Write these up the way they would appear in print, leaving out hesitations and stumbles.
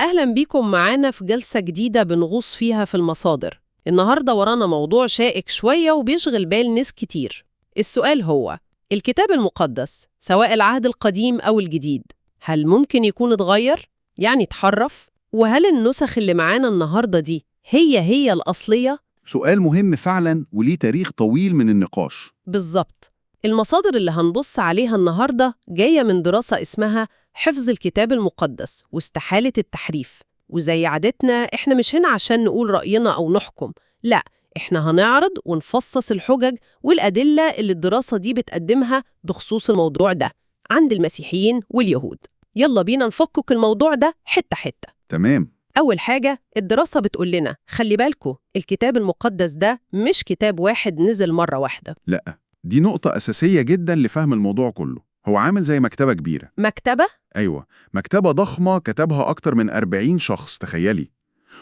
أهلا بيكم معانا في جلسة جديدة بنغوص فيها في المصادر. النهاردة ورانا موضوع شائك شوية وبيشغل بال ناس كتير. السؤال هو: الكتاب المقدس سواء العهد القديم أو الجديد هل ممكن يكون اتغير؟ يعني اتحرف؟ وهل النسخ اللي معانا النهاردة دي هي الأصلية؟ سؤال مهم فعلا وليه تاريخ طويل من النقاش. بالظبط. المصادر اللي هنبص عليها النهاردة جاية من دراسة اسمها حفظ الكتاب المقدس واستحالة التحريف. وزي عادتنا احنا مش هنا عشان نقول رأينا أو نحكم، لا، احنا هنعرض ونفصص الحجج والأدلة اللي الدراسة دي بتقدمها بخصوص الموضوع ده عند المسيحيين واليهود. يلا بينا نفكك الموضوع ده حتة حتة. تمام. أول حاجة، الدراسة بتقول لنا خلي بالكوا الكتاب المقدس ده مش كتاب واحد نزل مرة واحدة. لا، دي نقطة أساسية جدا لفهم الموضوع كله. هو عامل زي مكتبة كبيرة. مكتبة؟ أيوة، مكتبة ضخمة كتبها أكتر من 40 شخص، تخيلي.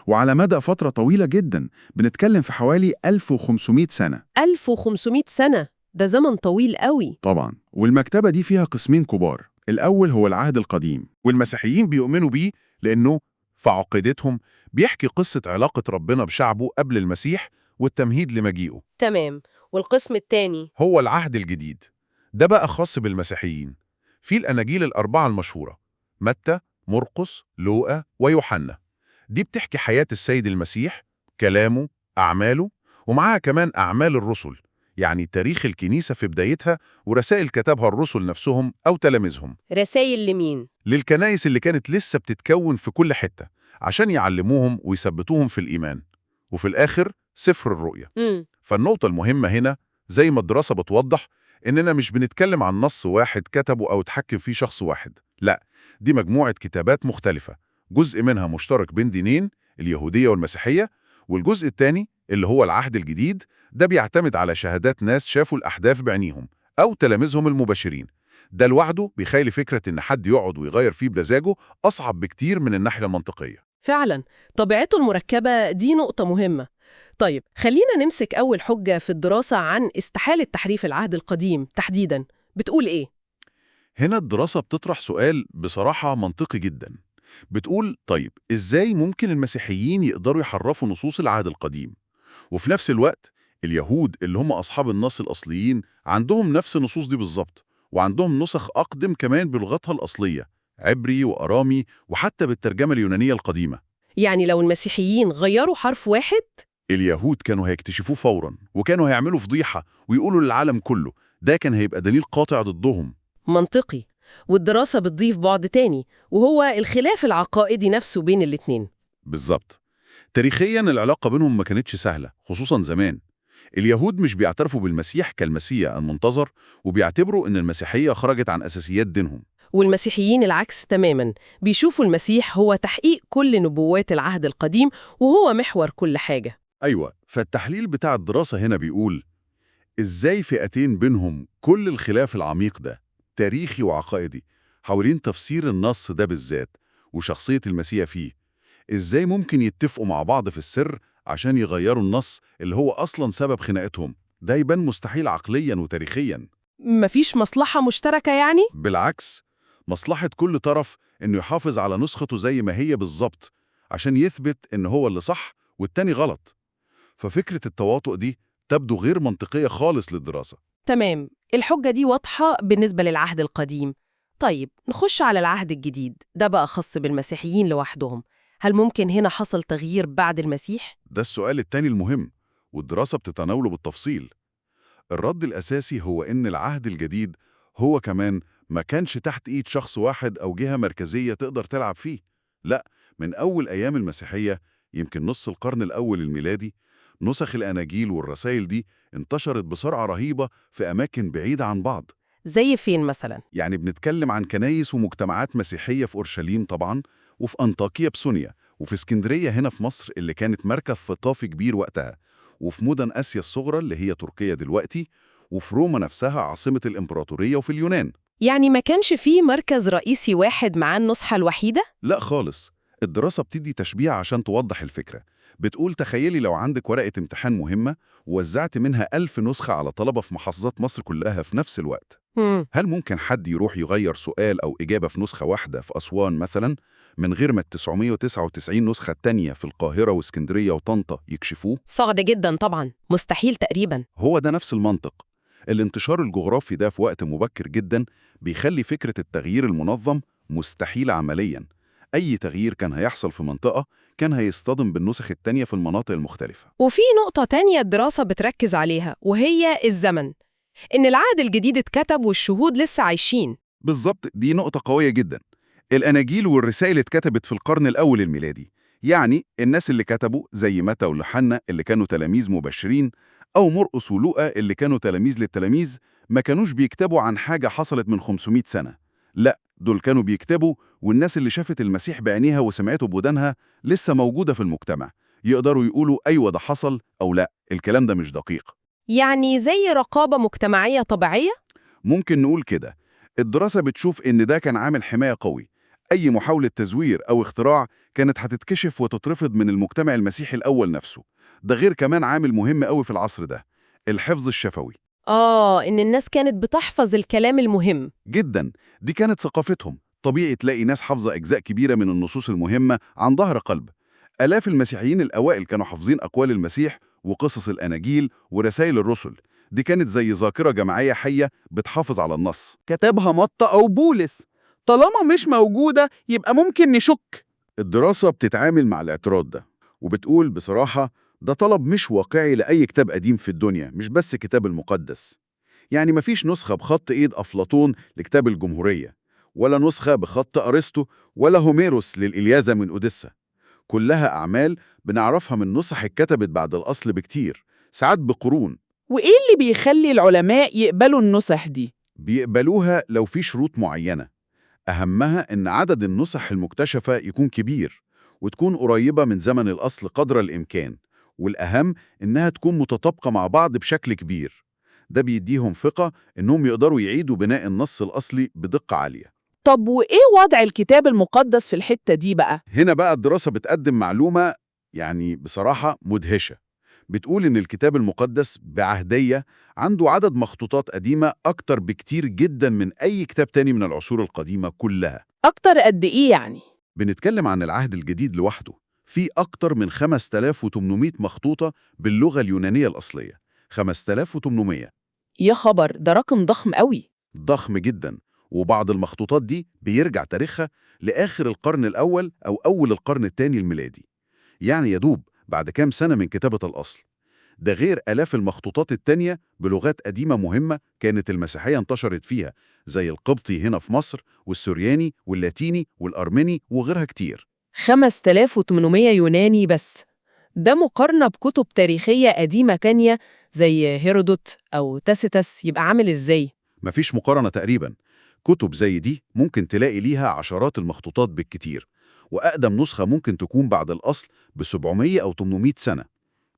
وعلى مدى فترة طويلة جدا، بنتكلم في حوالي 1500 سنة. 1500 سنة، ده زمن طويل قوي. طبعا، والمكتبة دي فيها قسمين كبار. الأول هو العهد القديم، والمسيحيين بيؤمنوا بيه لأنه في عقيدتهم بيحكي قصة علاقة ربنا بشعبه قبل المسيح والتمهيد لمجيئه. تمام. والقسم الثاني؟ هو العهد الجديد، ده بقى خاص بالمسيحيين. في الأناجيل الأربعة المشهورة: متى، مرقس، لوقا ويوحنا. دي بتحكي حياة السيد المسيح، كلامه، أعماله، ومعاها كمان أعمال الرسل، يعني تاريخ الكنيسة في بدايتها ورسائل كتبها الرسل نفسهم أو تلاميذهم رسائل لمين؟ للكنائس اللي كانت لسه بتتكون في كل حتة عشان يعلموهم ويثبتوهم في الإيمان. وفي الآخر سفر الرؤيا. فالنقطة المهمة هنا زي ما الدراسة بتوضح إننا مش بنتكلم عن نص واحد كتبه أو اتحكم فيه شخص واحد، لا، دي مجموعة كتابات مختلفة، جزء منها مشترك بين دينين، اليهودية والمسيحية، والجزء الثاني اللي هو العهد الجديد ده بيعتمد على شهادات ناس شافوا الأحداث بعينيهم أو تلاميذهم المباشرين. ده لوحده بيخلي فكرة إن حد يقعد ويغير فيه بمزاجه أصعب بكتير من الناحية المنطقية. فعلا، طبيعته المركبة دي نقطة مهمة. طيب خلينا نمسك أول حجة في الدراسة عن استحالة تحريف العهد القديم تحديداً. بتقول إيه؟ هنا الدراسة بتطرح سؤال بصراحة منطقي جدا. بتقول طيب إزاي ممكن المسيحيين يقدروا يحرفوا نصوص العهد القديم؟ وفي نفس الوقت اليهود اللي هم أصحاب النص الأصليين عندهم نفس النصوص دي بالظبط، وعندهم نسخ أقدم كمان بلغتها الأصلية، عبري وأرامي وحتى بالترجمة اليونانية القديمة. يعني لو المسيحيين غيروا حرف واحد، اليهود كانوا هيكتشفوه فوراً وكانوا هيعملوا فضيحة ويقولوا للعالم كله. ده كان هيبقى دليل قاطع ضدهم. منطقي. والدراسة بتضيف بعد تاني وهو الخلاف العقائدي نفسه بين الاتنين. بالظبط. تاريخياً العلاقة بينهم ما كانتش سهلة، خصوصاً زمان. اليهود مش بيعترفوا بالمسيح كالمسيح المنتظر، وبيعتبروا إن المسيحية خرجت عن أساسيات دينهم. والمسيحيين العكس تماماً، بيشوفوا المسيح هو تحقيق كل نبوات العهد القديم وهو محور كل حاجة. أيوة، فالتحليل بتاع الدراسة هنا بيقول إزاي فئتين بينهم كل الخلاف العميق ده، تاريخي وعقائدي، حوالين تفسير النص ده بالذات وشخصية المسيح فيه، إزاي ممكن يتفقوا مع بعض في السر عشان يغيروا النص اللي هو أصلاً سبب خناقتهم. ده يبان مستحيل عقلياً وتاريخياً. مفيش مصلحة مشتركة يعني؟ بالعكس، مصلحة كل طرف إنه يحافظ على نسخته زي ما هي بالظبط عشان يثبت إن هو اللي صح والتاني غلط. ففكرة التواطؤ دي تبدو غير منطقية خالص للدراسة. تمام، الحجة دي واضحة بالنسبة للعهد القديم. طيب نخش على العهد الجديد، ده بقى خاص بالمسيحيين لوحدهم. هل ممكن هنا حصل تغيير بعد المسيح؟ ده السؤال التاني المهم، والدراسة بتتناوله بالتفصيل. الرد الأساسي هو إن العهد الجديد هو كمان ما كانش تحت إيد شخص واحد أو جهة مركزية تقدر تلعب فيه. لا، من أول أيام المسيحية، يمكن نص القرن الأول الميلادي، نسخ الأناجيل والرسائل دي انتشرت بسرعة رهيبة في أماكن بعيدة عن بعض. زي فين مثلا؟ يعني بنتكلم عن كنايس ومجتمعات مسيحية في أورشليم طبعاً، وفي أنطاكية بسونيا، وفي اسكندرية هنا في مصر اللي كانت مركز ثقافي كبير وقتها، وفي مدن آسيا الصغرى اللي هي تركيا دلوقتي، وفي روما نفسها عاصمة الإمبراطورية، وفي اليونان. يعني ما كانش فيه مركز رئيسي واحد مع النسخة الوحيدة؟ لا خالص. الدراسة بتدي تشبيه عشان توضح الفكرة. بتقول تخيلي لو عندك ورقة امتحان مهمة ووزعت منها 1000 نسخة على طلبة في محافظات مصر كلها في نفس الوقت. هل ممكن حد يروح يغير سؤال أو إجابة في نسخة واحدة في أسوان مثلا من غير ما ال 999 نسخة التانية في القاهرة واسكندرية وطنطا يكشفوه؟ صعب جدا طبعا، مستحيل تقريبا. هو ده نفس المنطق. الانتشار الجغرافي ده في وقت مبكر جدا بيخلي فكرة التغيير المنظم مستحيلة عمليا. أي تغيير كان هيحصل في منطقة كان هيصطدم بالنسخ التانية في المناطق المختلفة. وفي نقطة تانية الدراسة بتركز عليها وهي الزمن، إن العهد الجديد اتكتب والشهود لسه عايشين. بالظبط، دي نقطة قوية جدا. الأناجيل والرسائل اتكتبت في القرن الأول الميلادي، يعني الناس اللي كتبوا زي متى ويوحنا اللي كانوا تلاميذ مبشرين، أو مرقس ولوقا اللي كانوا تلاميذ للتلاميذ، ما كانوش بيكتبوا عن حاجة حصلت من 500 سنة. لا، دول كانوا بيكتبوا والناس اللي شافت المسيح بعينيها وسمعته بودانها لسه موجودة في المجتمع، يقدروا يقولوا أيوة ده حصل أو لا الكلام ده مش دقيق. يعني زي رقابة مجتمعية طبيعية؟ ممكن نقول كده. الدراسة بتشوف إن ده كان عامل حماية قوي. أي محاولة تزوير أو اختراع كانت هتتكشف وتترفض من المجتمع المسيحي الأول نفسه. ده غير كمان عامل مهم قوي في العصر ده، الحفظ الشفوي. إن الناس كانت بتحفظ الكلام المهم. جدا، دي كانت ثقافتهم. طبيعي تلاقي ناس حافظة أجزاء كبيرة من النصوص المهمة عن ظهر قلب. آلاف المسيحيين الأوائل كانوا حافظين أقوال المسيح وقصص الأناجيل ورسائل الرسل. دي كانت زي ذاكرة جماعية حية بتحافظ على النص. كتبها متى أو بولس، طالما مش موجودة يبقى ممكن نشك. الدراسة بتتعامل مع الاعتراض ده وبتقول بصراحة ده طلب مش واقعي لأي كتاب قديم في الدنيا، مش بس كتاب المقدس. يعني مفيش نسخة بخط إيد أفلاطون لكتاب الجمهورية، ولا نسخة بخط أرسطو، ولا هوميروس للإلياذة من أوديسا. كلها أعمال بنعرفها من نسخ اتكتبت بعد الأصل بكتير، ساعات بقرون. وإيه اللي بيخلي العلماء يقبلوا النسخ دي؟ بيقبلوها لو في شروط معينة، أهمها إن عدد النسخ المكتشفة يكون كبير وتكون قريبة من زمن الأصل قدر الإمكان، والأهم إنها تكون متطابقة مع بعض بشكل كبير. ده بيديهم ثقة إنهم يقدروا يعيدوا بناء النص الأصلي بدقة عالية. طب وإيه وضع الكتاب المقدس في الحتة دي بقى؟ هنا بقى الدراسة بتقدم معلومة بصراحة مدهشة. بتقول إن الكتاب المقدس بعهدية عنده عدد مخطوطات قديمة أكتر بكتير جدا من أي كتاب تاني من العصور القديمة كلها. أكتر قد إيه يعني؟ بنتكلم عن العهد الجديد لوحده، في أكتر من 5800 مخطوطة باللغة اليونانية الأصلية. 5800. يا خبر، ده رقم ضخم قوي. ضخم جدا. وبعض المخطوطات دي بيرجع تاريخها لآخر القرن الأول أو أول القرن الثاني الميلادي، يعني يدوب بعد كام سنة من كتابة الأصل. ده غير آلاف المخطوطات التانية بلغات قديمة مهمة كانت المسيحية انتشرت فيها، زي القبطي هنا في مصر والسورياني واللاتيني والأرمني وغيرها كتير. 5800 يوناني بس، ده مقارنة بكتب تاريخية قديمة تانية زي هيرودوت أو تاسيتس يبقى عامل إزاي؟ مفيش مقارنة تقريبا. كتب زي دي ممكن تلاقي ليها عشرات المخطوطات بالكتير، وأقدم نسخة ممكن تكون بعد الأصل ب700 أو 800 سنة.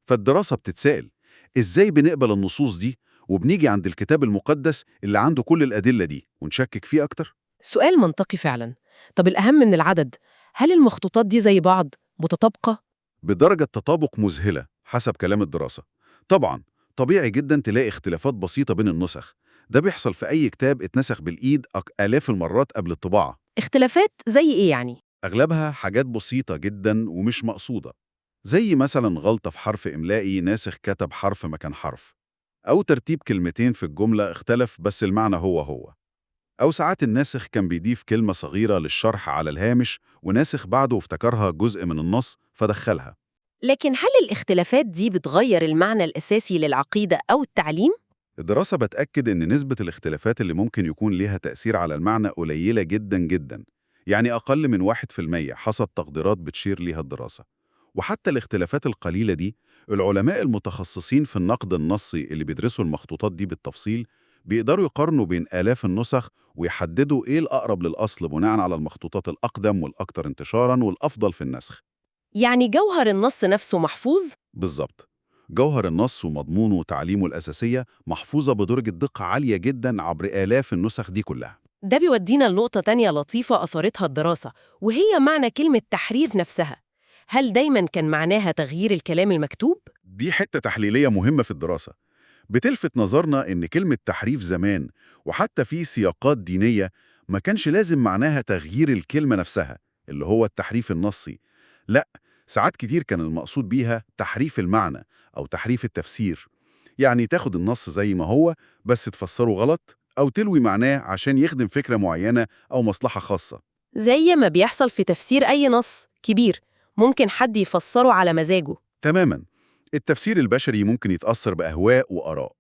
فالدراسة بتتساءل إزاي بنقبل النصوص دي وبنيجي عند الكتاب المقدس اللي عنده كل الأدلة دي ونشكك فيه أكتر؟ سؤال منطقي فعلا. طب الأهم من العدد، هل المخطوطات دي زي بعض متطابقة؟ بدرجة تطابق مذهلة حسب كلام الدراسة. طبعاً طبيعي جداً تلاقي اختلافات بسيطة بين النسخ. ده بيحصل في أي كتاب اتنسخ بالإيد آلاف المرات قبل الطباعة. اختلافات زي إيه يعني؟ أغلبها حاجات بسيطة جداً ومش مقصودة، زي مثلاً غلطة في حرف إملائي ناسخ كتب حرف مكان حرف، أو ترتيب كلمتين في الجملة اختلف بس المعنى هو هو، أو ساعات الناسخ كان بيضيف كلمة صغيرة للشرح على الهامش وناسخ بعده افتكرها جزء من النص فدخلها. لكن هل الاختلافات دي بتغير المعنى الأساسي للعقيدة أو التعليم؟ الدراسة بتأكد إن نسبة الاختلافات اللي ممكن يكون ليها تأثير على المعنى قليلة جداً جداً، يعني أقل من 1% حسب تقديرات بتشير ليها الدراسة. وحتى الاختلافات القليلة دي، العلماء المتخصصين في النقد النصي اللي بيدرسوا المخطوطات دي بالتفصيل بيقدروا يقارنوا بين آلاف النسخ ويحددوا إيه الأقرب للأصل بناء على المخطوطات الأقدم والأكثر انتشاراً والأفضل في النسخ. يعني جوهر النص نفسه محفوظ؟ بالظبط. جوهر النص ومضمونه وتعليمه الأساسية محفوظة بدرجة دقة عالية جداً عبر آلاف النسخ دي كلها. ده بيودينا لنقطة تانية لطيفة أثارتها الدراسة، وهي معنى كلمة تحريف نفسها. هل دايما كان معناها تغيير الكلام المكتوب؟ دي حتة تحليلية مهمة في الدراسة. بتلفت نظرنا إن كلمة تحريف زمان وحتى في سياقات دينية ما كانش لازم معناها تغيير الكلمة نفسها اللي هو التحريف النصي. لا، ساعات كتير كان المقصود بيها تحريف المعنى أو تحريف التفسير، يعني تاخد النص زي ما هو بس تفسره غلط أو تلوي معناه عشان يخدم فكرة معينة أو مصلحة خاصة. زي ما بيحصل في تفسير أي نص كبير، ممكن حد يفسره على مزاجه. تماماً. التفسير البشري ممكن يتأثر بأهواء وآراء.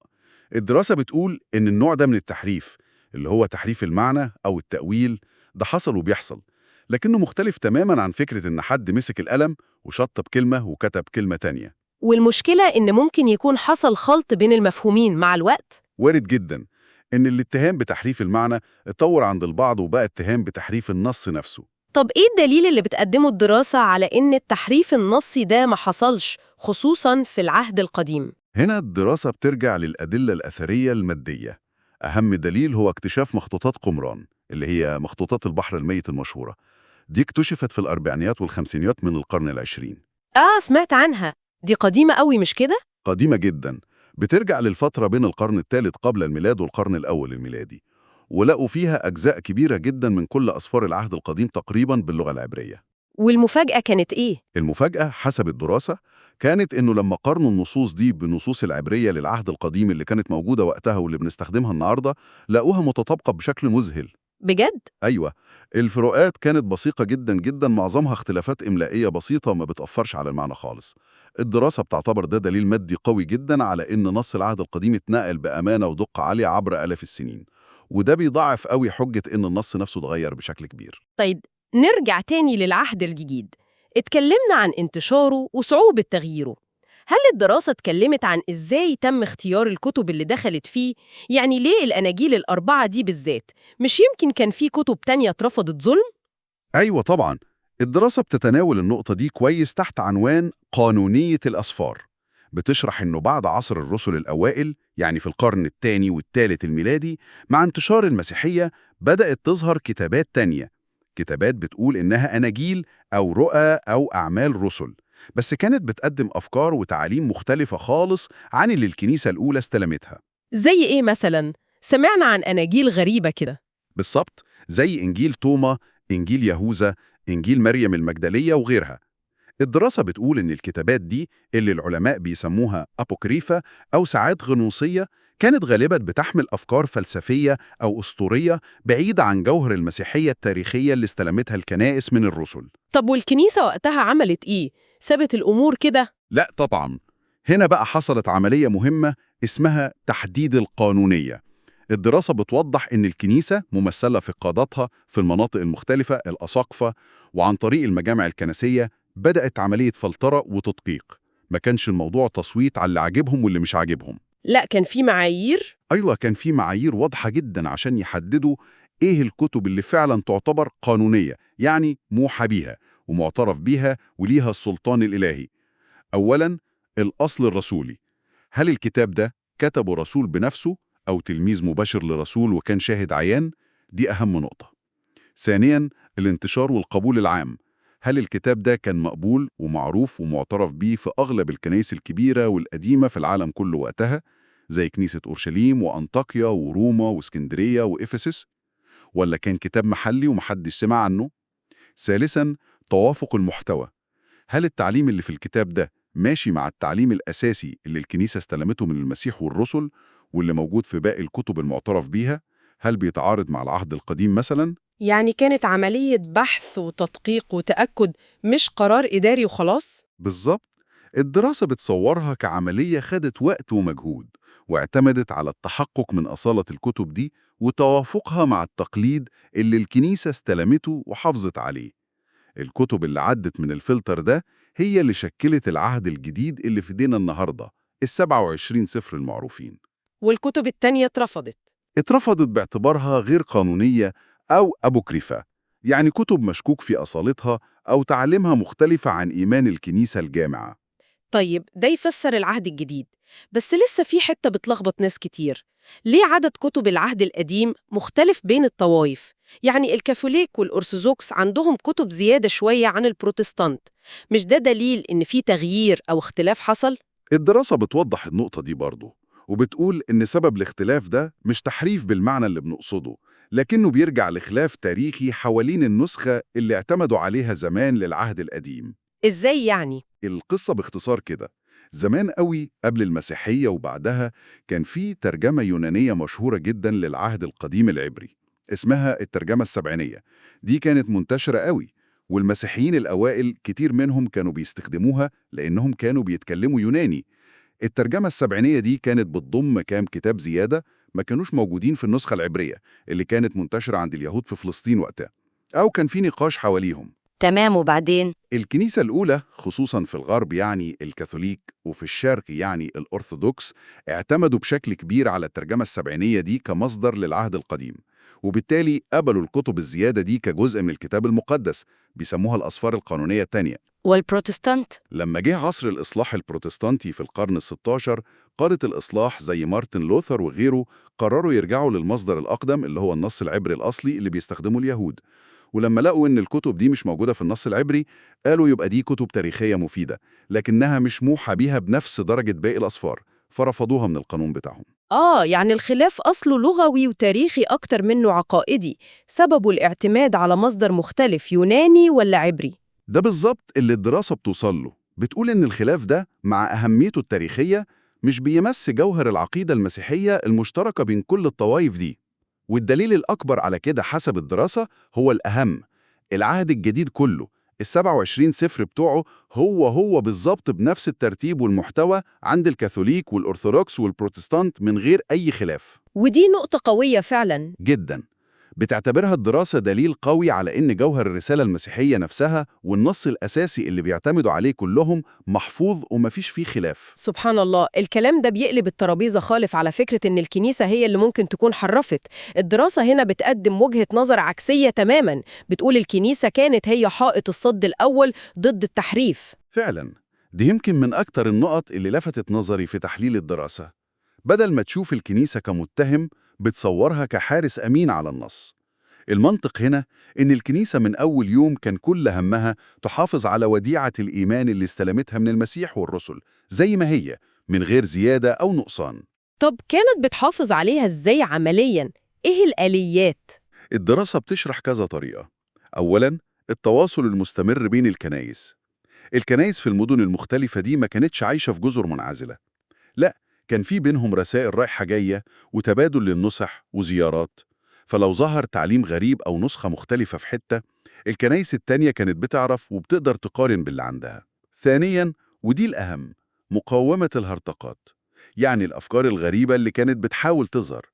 الدراسة بتقول إن النوع ده من التحريف اللي هو تحريف المعنى أو التأويل ده حصل وبيحصل، لكنه مختلف تماماً عن فكرة إن حد مسك القلم وشطب كلمة وكتب كلمة تانية. والمشكلة إن ممكن يكون حصل خلط بين المفهومين مع الوقت. وارد جداً إن الاتهام بتحريف المعنى اتطور عند البعض وبقى اتهام بتحريف النص نفسه. طب إيه الدليل اللي بتقدمه الدراسة على إن التحريف النصي ده ما حصلش، خصوصاً في العهد القديم؟ هنا الدراسة بترجع للأدلة الأثرية المادية. أهم دليل هو اكتشاف مخطوطات قمران اللي هي مخطوطات البحر الميت المشهورة. دي اكتشفت في الأربعينيات والخمسينيات من القرن العشرين. سمعت عنها. دي قديمة قوي مش كده؟ قديمة جدا، بترجع للفترة بين القرن الثالث قبل الميلاد والقرن الأول الميلادي، ولقوا فيها أجزاء كبيرة جدا من كل أسفار العهد القديم تقريبا باللغة العبرية. والمفاجأة كانت إيه؟ المفاجأة حسب الدراسة كانت إنه لما قارنوا النصوص دي بالنصوص العبرية للعهد القديم اللي كانت موجودة وقتها واللي بنستخدمها النهاردة، لقوها متطابقة بشكل مذهل. بجد؟ أيوة، الفروقات كانت بسيطة جدا جدا، معظمها اختلافات إملائية بسيطة ما بتأثرش على المعنى خالص. الدراسة بتعتبر ده دليل مادي قوي جدا على إن نص العهد القديم اتنقل بأمانة ودقة عالية عبر آلاف السنين، وده بيضاعف قوي حجة إن النص نفسه اتغير بشكل كبير. طيب، نرجع تاني للعهد الجديد. اتكلمنا عن انتشاره وصعوبة تغييره. هل الدراسة اتكلمت عن إزاي تم اختيار الكتب اللي دخلت فيه؟ يعني ليه الأناجيل الأربعة دي بالذات؟ مش يمكن كان في كتب تانية اترفضت ظلم؟ أيوة طبعا، الدراسة بتتناول النقطة دي كويس تحت عنوان قانونية الأسفار. بتشرح إنه بعد عصر الرسل الأوائل، يعني في القرن الثاني والثالث الميلادي، مع انتشار المسيحية بدأت تظهر كتابات تانية، كتابات بتقول إنها أناجيل أو رؤى أو أعمال رسل، بس كانت بتقدم أفكار وتعاليم مختلفة خالص عن اللي الكنيسة الأولى استلمتها. زي إيه مثلاً؟ سمعنا عن أناجيل غريبة كده. بالظبط، زي إنجيل توما، إنجيل يهوذا، إنجيل مريم المجدلية وغيرها. الدراسة بتقول إن الكتابات دي اللي العلماء بيسموها أبوكريفة أو ساعات غنوصية كانت غالباً بتحمل أفكار فلسفية أو أسطورية بعيدة عن جوهر المسيحية التاريخية اللي استلمتها الكنائس من الرسل. طب والكنيسة وقتها عملت إيه؟ سابت الأمور كده؟ لا طبعاً، هنا بقى حصلت عملية مهمة اسمها تحديد القانونية. الدراسة بتوضح إن الكنيسة ممثلة في قاداتها في المناطق المختلفة الأساقفة، وعن طريق المجامع الكنسية بدأت عملية فلترة وتدقيق. ما كانش الموضوع تصويت على اللي عاجبهم واللي مش عاجبهم. لا، كان في معايير؟ أيضا كان في معايير واضحة جدا عشان يحددوا إيه الكتب اللي فعلا تعتبر قانونية، يعني موحى بيها ومعترف بيها وليها السلطان الإلهي. أولا، الأصل الرسولي. هل الكتاب ده كتبه رسول بنفسه أو تلميذ مباشر لرسول وكان شاهد عيان؟ دي أهم نقطة. ثانياً، الانتشار والقبول العام. هل الكتاب ده كان مقبول ومعروف ومعترف بيه في أغلب الكنائس الكبيرة والقديمة في العالم كله وقتها، زي كنيسة أورشليم وأنطاكيا وروما واسكندرية وإفسس؟ ولا كان كتاب محلي ومحدش سمع عنه؟ ثالثاً، توافق المحتوى. هل التعليم اللي في الكتاب ده ماشي مع التعليم الأساسي اللي الكنيسة استلمته من المسيح والرسل واللي موجود في باقي الكتب المعترف بيها؟ هل بيتعارض مع العهد القديم مثلاً؟ يعني كانت عملية بحث وتدقيق وتأكد، مش قرار إداري وخلاص؟ بالظبط، الدراسة بتصورها كعملية خدت وقت ومجهود، واعتمدت على التحقق من أصالة الكتب دي وتوافقها مع التقليد اللي الكنيسة استلمته وحافظت عليه. الكتب اللي عدت من الفلتر ده هي اللي شكلت العهد الجديد اللي في ايدينا النهاردة، ال27 سفر المعروفين. والكتب التانية اترفضت باعتبارها غير قانونية أو أبوكريفة، يعني كتب مشكوك في أصالتها أو تعليمها مختلفة عن إيمان الكنيسة الجامعة. طيب، ده يفسر العهد الجديد، بس لسه في حتة بتلخبط ناس كتير. ليه عدد كتب العهد القديم مختلف بين الطوائف؟ يعني الكاثوليك والأرثوذكس عندهم كتب زيادة شوية عن البروتستانت، مش ده دليل إن في تغيير أو اختلاف حصل؟ الدراسة بتوضح النقطة دي برضه، وبتقول إن سبب الاختلاف ده مش تحريف بالمعنى اللي بنقصده، لكنه بيرجع لخلاف تاريخي حوالين النسخة اللي اعتمدوا عليها زمان للعهد القديم. إزاي يعني؟ القصة باختصار كده، زمان قوي قبل المسيحية وبعدها كان في ترجمة يونانية مشهورة جدا للعهد القديم العبري اسمها الترجمة السبعينية. دي كانت منتشرة قوي، والمسيحيين الأوائل كتير منهم كانوا بيستخدموها لأنهم كانوا بيتكلموا يوناني. الترجمة السبعينية دي كانت بتضم كام كتاب زيادة ما كانوش موجودين في النسخة العبرية اللي كانت منتشرة عند اليهود في فلسطين وقتها، أو كان في نقاش حواليهم. تمام، وبعدين؟ الكنيسة الأولى خصوصاً في الغرب يعني الكاثوليك وفي الشرق يعني الأرثوذكس اعتمدوا بشكل كبير على الترجمة السبعينية دي كمصدر للعهد القديم، وبالتالي قبلوا الكتب الزيادة دي كجزء من الكتاب المقدس، بيسموها الأسفار القانونية التانية. والبروتستانت؟ لما جه عصر الإصلاح البروتستانتي في القرن ال16، قادة الإصلاح زي مارتن لوثر وغيره قرروا يرجعوا للمصدر الأقدم اللي هو النص العبري الأصلي اللي بيستخدمه اليهود. ولما لقوا إن الكتب دي مش موجودة في النص العبري، قالوا يبقى دي كتب تاريخية مفيدة، لكنها مش موحى بيها بنفس درجة باقي الأسفار، فرفضوها من القانون بتاعهم. يعني الخلاف أصله لغوي وتاريخي أكتر منه عقائدي، سببه الاعتماد على مصدر مختلف يوناني ولا عبري؟ ده بالظبط اللي الدراسة بتوصل له، بتقول إن الخلاف ده مع أهميته التاريخية مش بيمس جوهر العقيدة المسيحية المشتركة بين كل الطوائف دي. والدليل الأكبر على كده حسب الدراسة هو الأهم، العهد الجديد كله، ال27 سفر بتوعه هو بالظبط بنفس الترتيب والمحتوى عند الكاثوليك والأرثوذكس والبروتستانت من غير أي خلاف. ودي نقطة قوية فعلاً. جداً. بتعتبرها الدراسة دليل قوي على إن جوهر الرسالة المسيحية نفسها والنص الأساسي اللي بيعتمدوا عليه كلهم محفوظ ومفيش فيه خلاف. سبحان الله، الكلام ده بيقلب الترابيزة خالف على فكرة إن الكنيسة هي اللي ممكن تكون حرفت. الدراسة هنا بتقدم وجهة نظر عكسية تماماً، بتقول الكنيسة كانت هي حائط الصد الأول ضد التحريف. فعلاً، دي يمكن من أكتر النقط اللي لفتت نظري في تحليل الدراسة. بدل ما تشوف الكنيسة كمتهم، بتصورها كحارس أمين على النص. المنطق هنا إن الكنيسة من أول يوم كان كل همها تحافظ على وديعة الإيمان اللي استلمتها من المسيح والرسل زي ما هي، من غير زيادة أو نقصان. طب كانت بتحافظ عليها إزاي عملياً؟ إيه الآليات؟ الدراسة بتشرح كذا طريقة. أولاً، التواصل المستمر بين الكنايس. الكنايس في المدن المختلفة دي ما كانتش عايشة في جزر منعزلة، لا، كان في بينهم رسائل رايحة جاية وتبادل للنصح وزيارات. فلو ظهر تعليم غريب أو نسخة مختلفة في حتة، الكنايس التانية كانت بتعرف وبتقدر تقارن باللي عندها. ثانياً، ودي الأهم، مقاومة الهرطقات، يعني الأفكار الغريبة اللي كانت بتحاول تظهر.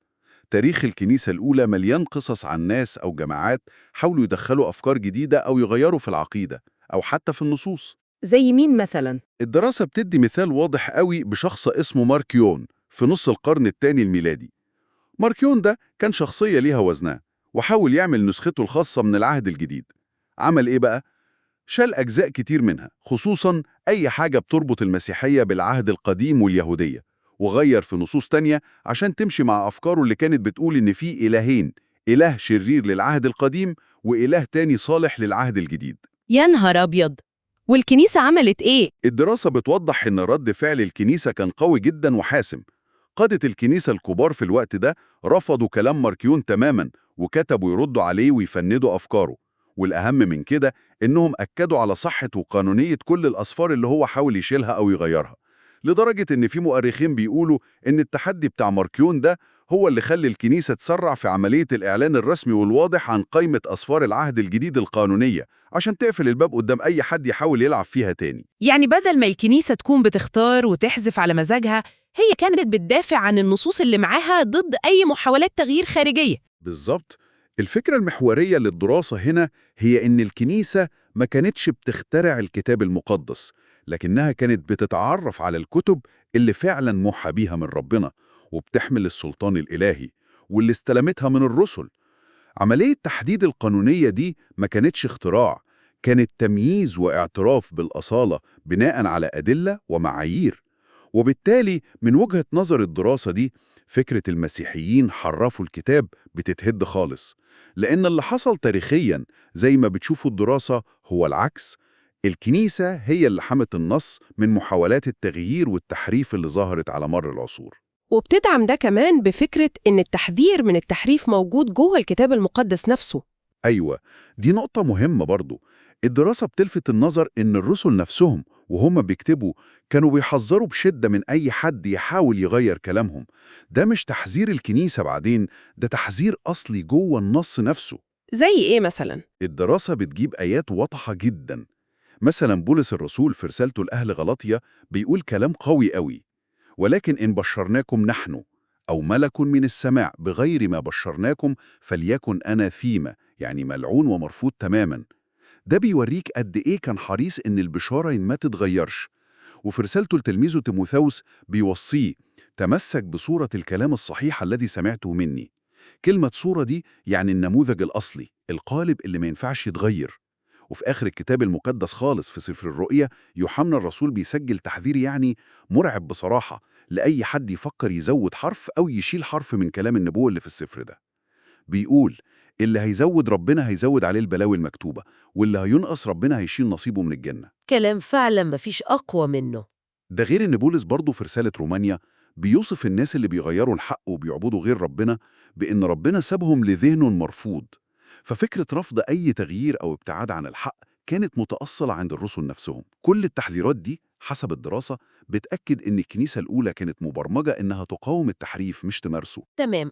تاريخ الكنيسة الأولى مليان قصص عن ناس أو جماعات حاولوا يدخلوا أفكار جديدة أو يغيروا في العقيدة أو حتى في النصوص. زي مين مثلاً؟ الدراسة بتدي مثال واضح قوي بشخص اسمه ماركيون في نص القرن الثاني الميلادي. ماركيون ده كان شخصية ليها وزنها، وحاول يعمل نسخته الخاصة من العهد الجديد. عمل إيه بقى؟ شال أجزاء كتير منها، خصوصاً أي حاجة بتربط المسيحية بالعهد القديم واليهودية، وغير في نصوص تانية عشان تمشي مع أفكاره اللي كانت بتقول إن في إلهين، إله شرير للعهد القديم وإله تاني صالح للعهد الجديد. يا نهار أبيض! والكنيسة عملت إيه؟ الدراسة بتوضح إن رد فعل الكنيسة كان قوي جداً وحاسم. قادة الكنيسة الكبار في الوقت ده رفضوا كلام ماركيون تماماً، وكتبوا يردوا عليه ويفندوا أفكاره. والأهم من كده إنهم أكدوا على صحة وقانونية كل الأسفار اللي هو حاول يشيلها أو يغيرها، لدرجة إن في مؤرخين بيقولوا إن التحدي بتاع ماركيون ده هو اللي خلى الكنيسة تسرع في عملية الإعلان الرسمي والواضح عن قائمة أسفار العهد الجديد القانونية، عشان تقفل الباب قدام أي حد يحاول يلعب فيها تاني. يعني بدل ما الكنيسة تكون بتختار وتحذف على مزاجها، هي كانت بتدافع عن النصوص اللي معاها ضد أي محاولات تغيير خارجية. بالظبط. الفكرة المحورية للدراسة هنا هي إن الكنيسة ما كانتش بتخترع الكتاب المقدس، لكنها كانت بتتعرف على الكتب اللي فعلا موحى بيها من ربنا وبتحمل السلطان الإلهي واللي استلمتها من الرسل. عملية تحديد القانونية دي ما كانتش اختراع، كانت تمييز واعتراف بالأصالة بناء على أدلة ومعايير. وبالتالي من وجهة نظر الدراسة دي، فكرة المسيحيين حرفوا الكتاب بتتهد خالص، لأن اللي حصل تاريخياً زي ما بتشوفوا الدراسة هو العكس. الكنيسة هي اللي حمت النص من محاولات التغيير والتحريف اللي ظهرت على مر العصور. وبتدعم ده كمان بفكرة إن التحذير من التحريف موجود جوه الكتاب المقدس نفسه. أيوة، دي نقطة مهمة برضو. الدراسة بتلفت النظر إن الرسل نفسهم وهم بيكتبوا كانوا بيحذروا بشدة من أي حد يحاول يغير كلامهم. ده مش تحذير الكنيسة بعدين، ده تحذير أصلي جوه النص نفسه. زي إيه مثلاً؟ الدراسة بتجيب آيات واضحة جدا. مثلا بولس الرسول في رسالته لأهل غلاطيا بيقول كلام قوي قوي: ولكن إن بشرناكم نحن أو ملك من السماء بغير ما بشرناكم فليكن أناثيما، يعني ملعون ومرفوض تماما. ده بيوريك قد إيه كان حريص إن البشارة ما تتغيرش. وفي رسالته لتلميذه تيموثاوس بيوصيه: تمسك بصورة الكلام الصحيح الذي سمعته مني. كلمة صورة دي يعني النموذج الأصلي، القالب اللي ما ينفعش يتغير. وفي آخر الكتاب المقدس خالص في سفر الرؤيا، يوحنا الرسول بيسجل تحذير يعني مرعب بصراحة لأي حد يفكر يزود حرف أو يشيل حرف من كلام النبوة اللي في السفر ده. بيقول: اللي هيزود ربنا هيزود عليه البلاوي المكتوبة، واللي هينقص ربنا هيشيل نصيبه من الجنة. كلام فعلا مفيش أقوى منه. ده غير إن بولس برضه في رسالة رومانيا بيوصف الناس اللي بيغيروا الحق وبيعبدوا غير ربنا بإن ربنا سابهم لذهن مرفوض. ففكرة رفض أي تغيير أو ابتعاد عن الحق كانت متأصلة عند الرسل نفسهم. كل التحذيرات دي حسب الدراسة بتأكد إن الكنيسة الأولى كانت مبرمجة إنها تقاوم التحريف مش تمارسه. تمام،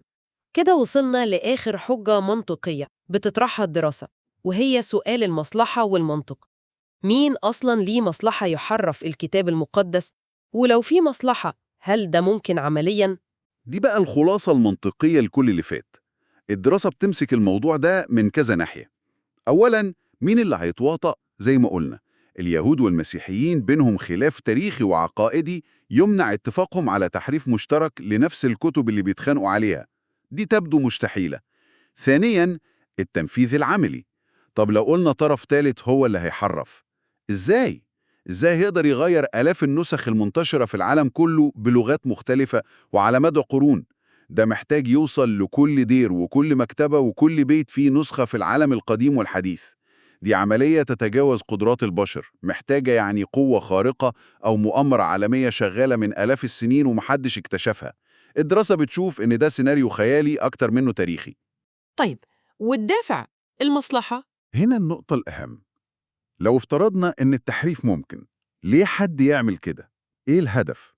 كده وصلنا لآخر حجة منطقية بتطرحها الدراسة، وهي سؤال المصلحة والمنطق. مين أصلاً ليه مصلحة يحرف الكتاب المقدس؟ ولو في مصلحة، هل ده ممكن عملياً؟ دي بقى الخلاصة المنطقية لكل اللي فات. الدراسة بتمسك الموضوع ده من كذا ناحية. أولاً، مين اللي هيتواطأ؟ زي ما قلنا، اليهود والمسيحيين بينهم خلاف تاريخي وعقائدي يمنع اتفاقهم على تحريف مشترك لنفس الكتب اللي بيتخانقوا عليها. دي تبدو مستحيلة. ثانياً، التنفيذ العملي. طب لو قلنا طرف ثالث هو اللي هيحرف، إزاي؟ إزاي هيقدر يغير آلاف النسخ المنتشرة في العالم كله بلغات مختلفة وعلى مدى قرون؟ ده محتاج يوصل لكل دير وكل مكتبة وكل بيت فيه نسخة في العالم القديم والحديث. دي عملية تتجاوز قدرات البشر، محتاجة يعني قوة خارقة أو مؤامرة عالمية شغالة من آلاف السنين ومحدش اكتشفها. الدراسة بتشوف إن ده سيناريو خيالي أكتر منه تاريخي. طيب، والدافع؟ المصلحة؟ هنا النقطة الأهم. لو افترضنا إن التحريف ممكن، ليه حد يعمل كده؟ إيه الهدف؟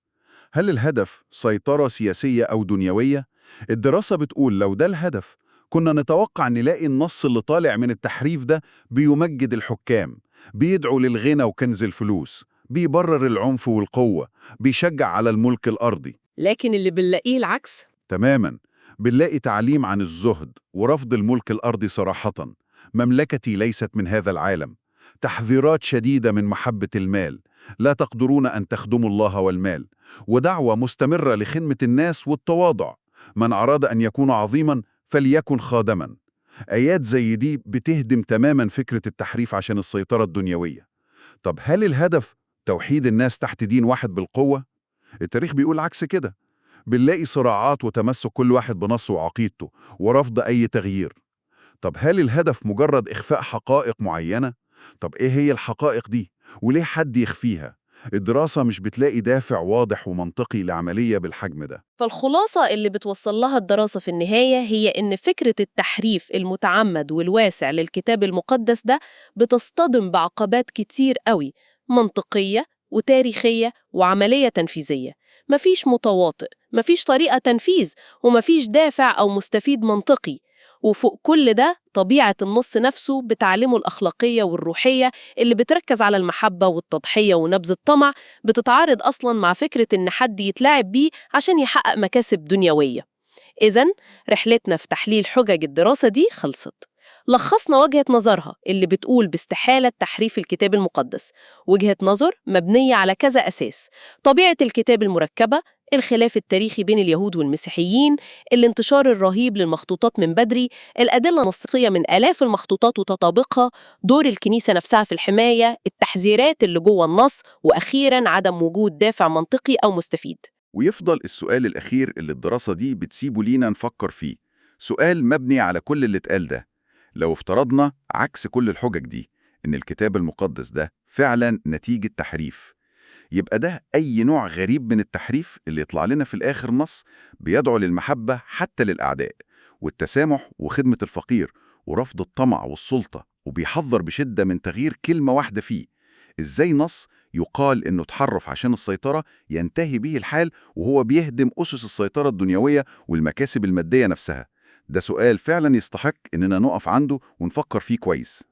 هل الهدف سيطرة سياسية أو دنيوية؟ الدراسة بتقول لو ده الهدف، كنا نتوقع نلاقي النص اللي طالع من التحريف ده بيمجد الحكام، بيدعو للغنى وكنز الفلوس، بيبرر العنف والقوة، بيشجع على الملك الأرضي. لكن اللي بنلاقيه العكس. تماماً، بنلاقي تعليم عن الزهد ورفض الملك الأرضي صراحةً. مملكتي ليست من هذا العالم. تحذيرات شديدة من محبة المال، لا تقدرون أن تخدموا الله والمال. ودعوة مستمرة لخدمة الناس والتواضع. من أراد أن يكون عظيماً فليكن خادماً. آيات زي دي بتهدم تماماً فكرة التحريف عشان السيطرة الدنيوية. طب هل الهدف توحيد الناس تحت دين واحد بالقوة؟ التاريخ بيقول عكس كده. بنلاقي صراعات وتمسك كل واحد بنصه وعقيدته ورفض أي تغيير. طب هل الهدف مجرد إخفاء حقائق معينة؟ طب إيه هي الحقائق دي؟ وليه حد يخفيها؟ الدراسة مش بتلاقي دافع واضح ومنطقي لعملية بالحجم ده. فالخلاصة اللي بتوصل لها الدراسة في النهاية هي إن فكرة التحريف المتعمد والواسع للكتاب المقدس ده بتصطدم بعقبات كتير قوي، منطقية وتاريخية وعملية تنفيذية. مفيش متواطئ، مفيش طريقة تنفيذ، ومفيش دافع أو مستفيد منطقي. وفوق كل ده طبيعة النص نفسه بتعلمه الأخلاقية والروحية اللي بتركز على المحبة والتضحية ونبذ الطمع، بتتعارض أصلاً مع فكرة إن حد يتلاعب بيه عشان يحقق مكاسب دنيوية. إذن رحلتنا في تحليل حجج الدراسة دي خلصت. لخصنا وجهة نظرها اللي بتقول باستحالة تحريف الكتاب المقدس، وجهة نظر مبنية على كذا أساس: طبيعة الكتاب المركبة، الخلاف التاريخي بين اليهود والمسيحيين، الانتشار الرهيب للمخطوطات من بدري، الأدلة النصية من آلاف المخطوطات وتطابقها، دور الكنيسة نفسها في الحماية، التحذيرات اللي جوه النص، وأخيراً عدم وجود دافع منطقي أو مستفيد. ويفضل السؤال الأخير اللي الدراسة دي بتسيبه لينا نفكر فيه، سؤال مبني على كل اللي اتقال ده. لو افترضنا عكس كل الحجج دي إن الكتاب المقدس ده فعلا نتيجة تحريف، يبقى ده أي نوع غريب من التحريف اللي يطلع لنا في الآخر نص بيدعو للمحبة حتى للأعداء، والتسامح وخدمة الفقير، ورفض الطمع والسلطة، وبيحذر بشدة من تغيير كلمة واحدة فيه. إزاي نص يقال إنه اتحرف عشان السيطرة ينتهي به الحال وهو بيهدم أسس السيطرة الدنيوية والمكاسب المادية نفسها؟ ده سؤال فعلا يستحق إننا نقف عنده ونفكر فيه كويس.